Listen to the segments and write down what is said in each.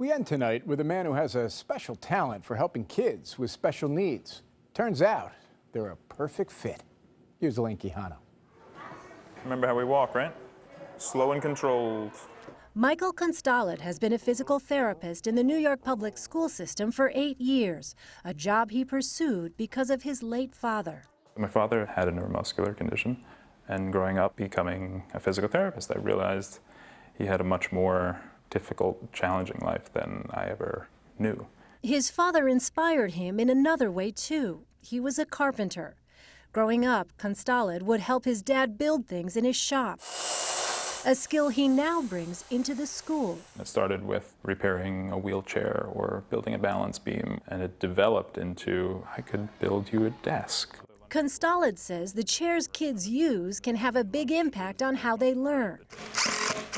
We end tonight with a man who has a special talent for helping kids with special needs. Turns out they're a perfect fit. Here's Elaine Quijano. Remember how we walk, right? Slow and controlled. Michael Constalet has been a physical therapist in the New York public school system for 8 years, a job he pursued because of his late father. My father had a neuromuscular condition, and growing up becoming a physical therapist, I realized he had a much more difficult, challenging life than I ever knew. His father inspired him in another way, too. He was a carpenter. Growing up, Constalet would help his dad build things in his shop, a skill he now brings into the school. It started with repairing a wheelchair or building a balance beam, and it developed into, I could build you a desk. Constalet says the chairs kids use can have a big impact on how they learn.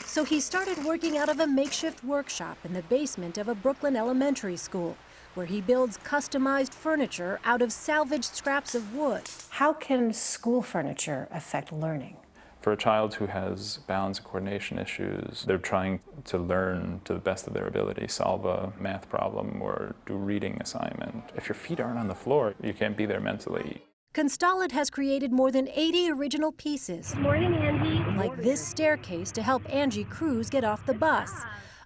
So he started working out of a makeshift workshop in the basement of a Brooklyn elementary school, where he builds customized furniture out of salvaged scraps of wood. How can school furniture affect learning? For a child who has balance and coordination issues, they're trying to learn to the best of their ability, solve a math problem or do a reading assignment. If your feet aren't on the floor, you can't be there mentally. Constalet has created more than 80 original pieces. Good morning, Angie. Like this staircase to help Angie Cruz get off the bus,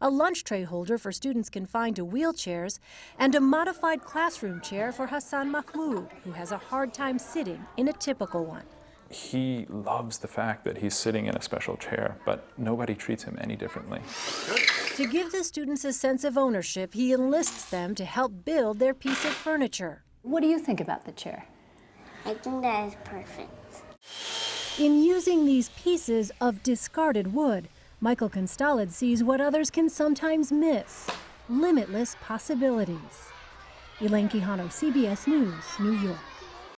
a lunch tray holder for students confined to wheelchairs, and a modified classroom chair for Hassan Mahmoud, who has a hard time sitting in a typical one. He loves the fact that he's sitting in a special chair, but nobody treats him any differently. To give the students a sense of ownership, he enlists them to help build their piece of furniture. What do you think about the chair? I think that is perfect. In using these pieces of discarded wood, Michael Constalet sees what others can sometimes miss: limitless possibilities. Elaine Quijano, CBS News, New York.